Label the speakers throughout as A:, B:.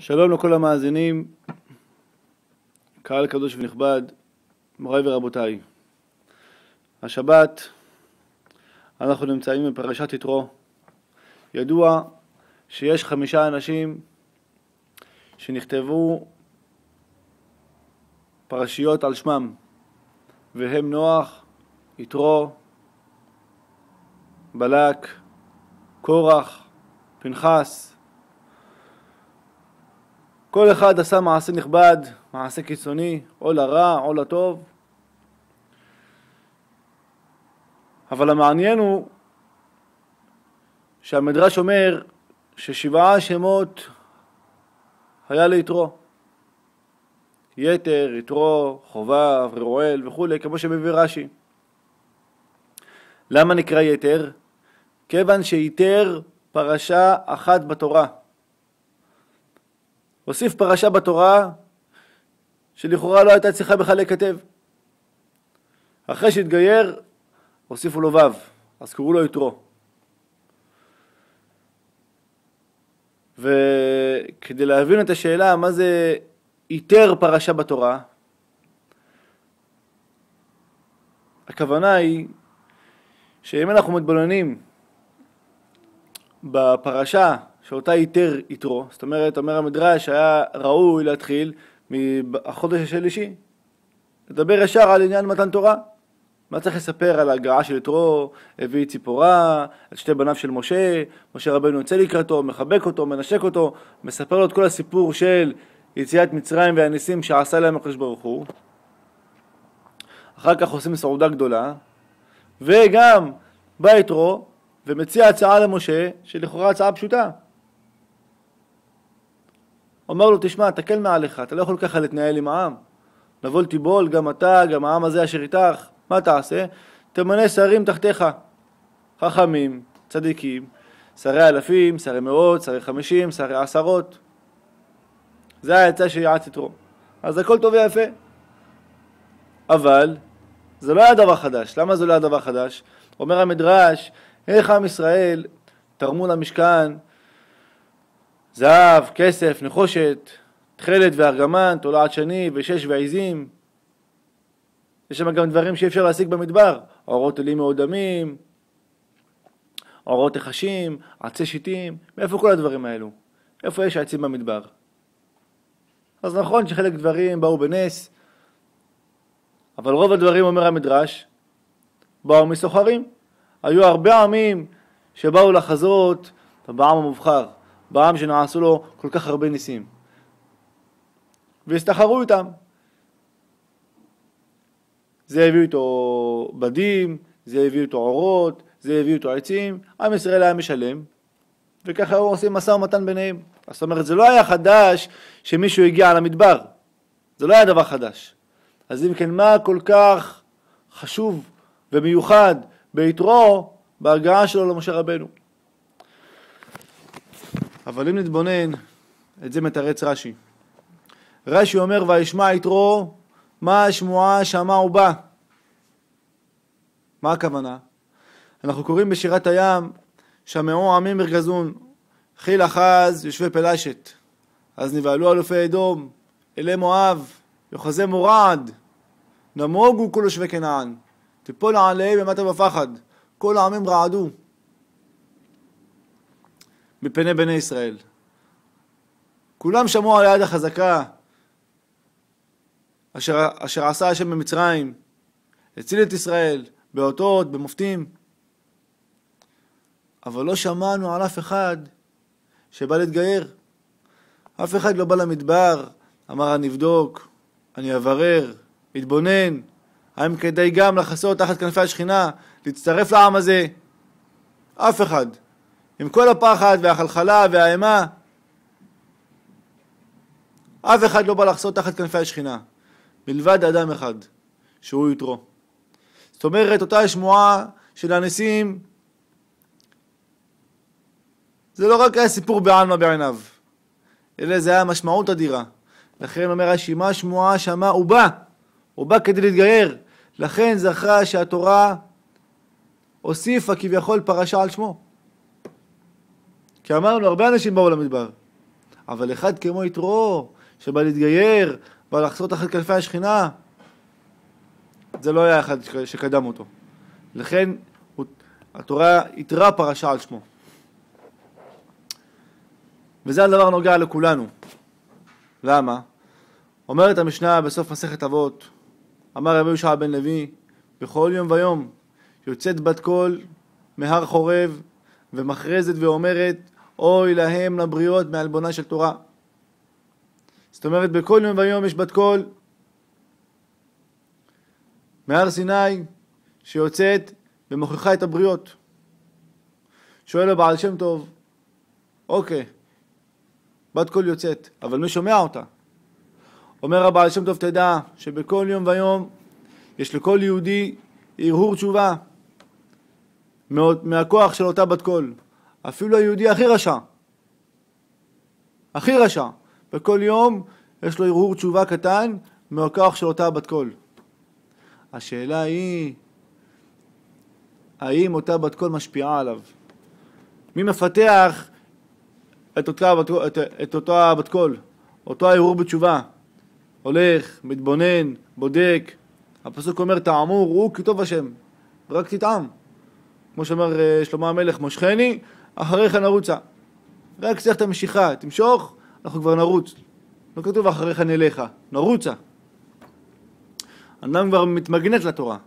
A: שלום לכל המאזינים, קהל קדוש ונכבד, מוריי ורבותיי. השבת אנחנו נמצאים בפרשת יתרו. ידוע שיש 5 אנשים שנכתבו פרשיות על שמם, והם נוח, יתרו, בלק, קורח, פנחס. כל אחד עשה מעשה נכבד, מעשה קיצוני, או לרע או לטוב. אבל המעניין הוא שהמדרש אומר ש7 שמות היה ליתרו. יתר, יתרו, חובב, רועל וכו', כמו שמביא רש"י. למה נקרא יתר? כיוון שיתר פרשה אחת בתורה. הוסיף פרשה בתורה שלכאורה לא הייתה צריכה בכלל לכתב. אחרי שהתגייר הוסיפו לו ו', אז קראו לו יתרו. וכדי להבין את השאלה מה זה יתר פרשה בתורה, הכוונה היא שאם אנחנו מתבוננים בפרשה שאותה יתר יתרו, זאת אומרת, אומר המדרש, היה ראוי להתחיל מהחודש השלישי, לדבר ישר על עניין מתן תורה. מה צריך לספר על ההגעה של יתרו? הביא ציפורה, את 2 בניו של משה, משה רבנו יוצא לקראתו, מחבק אותו, מנשק אותו, מספר לו את כל הסיפור של יציאת מצרים והניסים שעשה להם הקדוש ברוך הוא. אחר כך עושים סעודה גדולה, וגם בא יתרו ומציע הצעה למשה, שלכאורה הצעה פשוטה. אומר לו, תשמע, תקל מעליך, אתה לא יכול ככה להתנהל עם העם. נבול תיבול, גם אתה, גם העם הזה אשר איתך. מה תעשה? תמנה שרים תחתיך. חכמים, צדיקים, שרי אלפים, שרי מאות, שרי 50, שרי 10. זה העצה שיעץ יתרו. אז הכל טוב ויפה. אבל זה לא היה דבר חדש. למה זה לא היה דבר חדש? אומר המדרש, איך עם ישראל תרמו למשכן זהב, כסף, נחושת, תכלת וארגמן, תולעת שני ושש ועזים. יש שם גם דברים שאי אפשר להשיג במדבר, אורות אלים מאודמים, אורות נחשים, עצי שיטים. מאיפה כל הדברים האלו? איפה יש עצים במדבר? אז נכון שחלק דברים באו בנס, אבל רוב הדברים, אומר המדרש, באו מסוחרים. היו הרבה עמים שבאו לחזות בעם המובחר, בעם שנעשו לו כל כך הרבה ניסים, והסתחרו איתם. זה הביא איתו בדים, זה הביא איתו אורות, זה הביא איתו עצים. עם ישראל היה משלם, וככה הוא עושים משא ומתן ביניהם. זאת אומרת, זה לא היה חדש שמישהו הגיע למדבר, זה לא היה דבר חדש. אז אם כן, מה כל כך חשוב ומיוחד ביתרו בהגעה שלו למשה רבנו? אבל אם נתבונן, את זה מתרץ רש"י. רש"י אומר, וישמע יתרו מה השמועה שמע ובא. מה הכוונה? אנחנו קוראים בשירת הים, שמעו עמים מרגזון, חיל אחז יושבי פלשת, אז נבהלו אלופי אדום, אלי מואב, יוחזי מורעד, נמוגו כל יושבי כנען, תיפול עליהם במטה בפחד, כל העמים רעדו מפני בני ישראל. כולם שמעו על היד החזקה אשר עשה השם במצרים, הציל את ישראל באותות, במופתים. אבל לא שמענו על אף אחד שבא להתגייר. אף אחד לא בא למדבר, אמר אני אבדוק, אני אברר, התבונן, האם כדאי גם לחסות תחת כנפי השכינה, להצטרף לעם הזה. אף אחד. עם כל הפחד והחלחלה והאימה, אף אחד לא בא לחסות תחת כנפי השכינה, מלבד אדם אחד, שהוא יתרו. זאת אומרת, אותה השמועה של הניסים, זה לא רק היה סיפור בעלמא בעיניו, אלא זה היה משמעות אדירה. לכן אומר רש"י, מה השמועה שמע הוא בא כדי להתגייר. לכן זכרה שהתורה הוסיפה כביכול פרשה על שמו. כי אמרנו, הרבה אנשים באו למדבר. אבל אחד כמו יתרו, שבא להתגייר, בא לחסות תחת כנפי השכינה, זה לא היה אחד שקדם אותו. לכן התורה יתרה פרשה על שמו. וזה הדבר נוגע לכולנו. למה? אומרת המשנה בסוף מסכת אבות, אמר רבי יהושע בן לוי, בכל יום ויום יוצאת בת קול מהר חורב ומכרזת ואומרת, אוי להם לבריות מעלבונה של תורה. זאת אומרת, בכל יום ויום יש בת קול מהר סיני שיוצאת ומוכיחה את הבריות. שואל הבעל שם טוב, אוקיי, בת קול יוצאת, אבל מי שומע אותה? אומר הבעל שם טוב, תדע שבכל יום ויום יש לכל יהודי הרהור תשובה מהכוח של אותה בת קול. אפילו היהודי הכי רשע, בכל יום יש לו הרהור תשובה קטן מהכוח של אותה בת קול. השאלה היא, האם אותה בת קול משפיעה עליו? מי מפתח את אותה בת קול? אותו הרהור בתשובה. הולך, מתבונן, בודק. הפסוק אומר, תעמו, ראו כי טוב השם, רק תטעם. כמו שאומר שלמה המלך, מושכני, אחריך נרוצה. רק צריך את המשיכה, תמשוך, אנחנו כבר נרוץ. לא כתוב אחריך נלך, נרוצה. אדם כבר מתמגנט לתורה.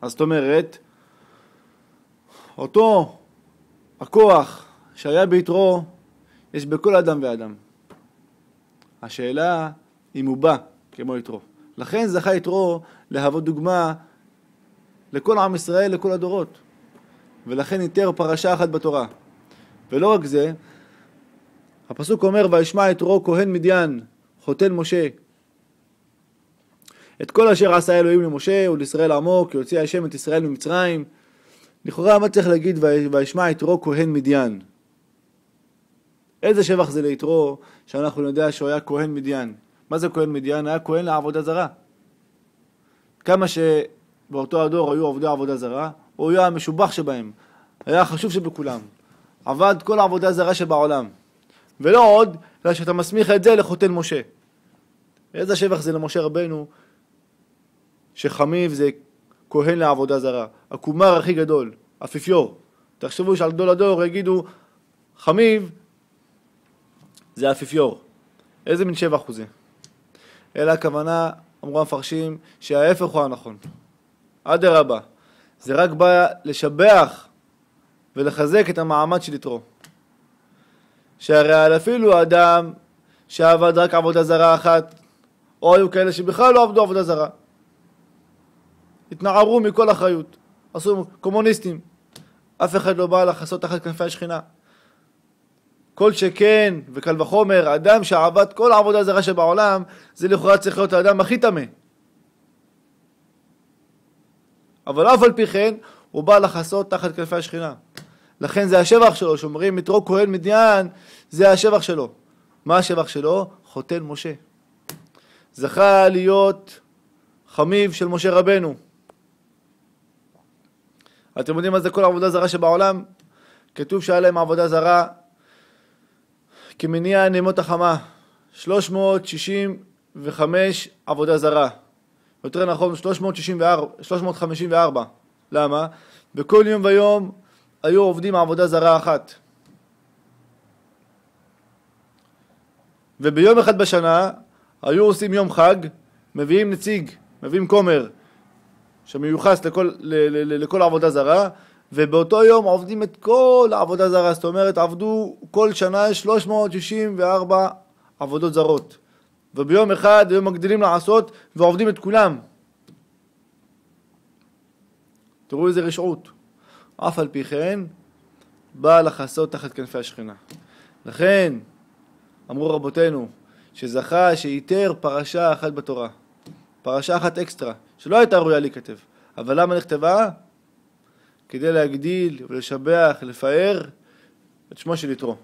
A: אז זאת אומרת, אותו הכוח שהיה ביתרו, יש בכל אדם ואדם. השאלה אם הוא בא כמו יתרו. לכן זכה יתרו להוות דוגמה לכל עם ישראל, לכל הדורות. ולכן ייתר פרשה אחת בתורה. ולא רק זה, הפסוק אומר, וישמע יתרו כהן מדיין, חותן משה. את כל אשר עשה אלוהים למשה ולישראל עמו, כי הוציא השם את ישראל ממצרים. לכאורה מה צריך להגיד וישמע יתרו כהן מדיין? איזה שבח זה ליתרו שאנחנו נדע שהוא היה כהן מדיין? מה זה כהן מדיין? היה כהן לעבודה זרה. כמה שבאותו הדור היו עובדי עבודה זרה, הוא היה המשובח שבהם, היה החשוב שבכולם. עבד כל העבודה זרה שבעולם. ולא עוד, אלא שאתה מסמיך את זה לחותן משה. איזה שבח זה למשה רבנו, שחמיב זה כהן לעבודה זרה. הקומר הכי גדול, אפיפיור. תחשבו שעל גדול הדור יגידו, חמיב זה אפיפיור. איזה מין שבח הוא זה? אלא הכוונה, אמרו המפרשים, שההפך הוא הנכון. אדרבה, זה רק בא לשבח ולחזק את המעמד של יתרו. שהרי אפילו האדם שעבד רק עבודה זרה אחת, או היו כאלה שבכלל לא עבדו עבודה זרה, התנערו מכל אחריות, עשו קומוניסטים, אף אחד לא בא לחסות תחת כנפי השכינה. כל שכן וקל וחומר, אדם שעבד כל העבודה זרה שבעולם, זה לכאורה צריך להיות האדם הכי טמא. אבל אף על פי כן, הוא בא לחסות תחת כנפי השכינה. לכן זה השבח שלו, שאומרים יתרו כהן מדיין, זה השבח שלו. מה השבח שלו? חותן משה. זכה להיות חמיב של משה רבנו. אתם יודעים מה זה כל העבודה זרה שבעולם? כתוב שהיה להם עבודה זרה כמניע נמות החמה. 365 עבודה זרה. יותר נכון 354. למה? בכל יום ויום היו עובדים עבודה זרה אחת. וביום אחד בשנה היו עושים יום חג, מביאים נציג, מביאים כומר שמיוחס לכל עבודה זרה, ובאותו יום עובדים את כל העבודה זרה. זאת אומרת, עבדו כל שנה 364 עבודות זרות. וביום אחד היו מגדילים לעשות ועובדים את כולם. תראו איזה רשעות. אף על פי כן, בא לחסות תחת כנפי השכינה. לכן, אמרו רבותינו, שזכה שיתר פרשה אחת בתורה. פרשה אחת אקסטרה, שלא הייתה ראויה להיכתב. אבל למה נכתבה? כדי להגדיל ולשבח, לפאר את שמו של יתרו.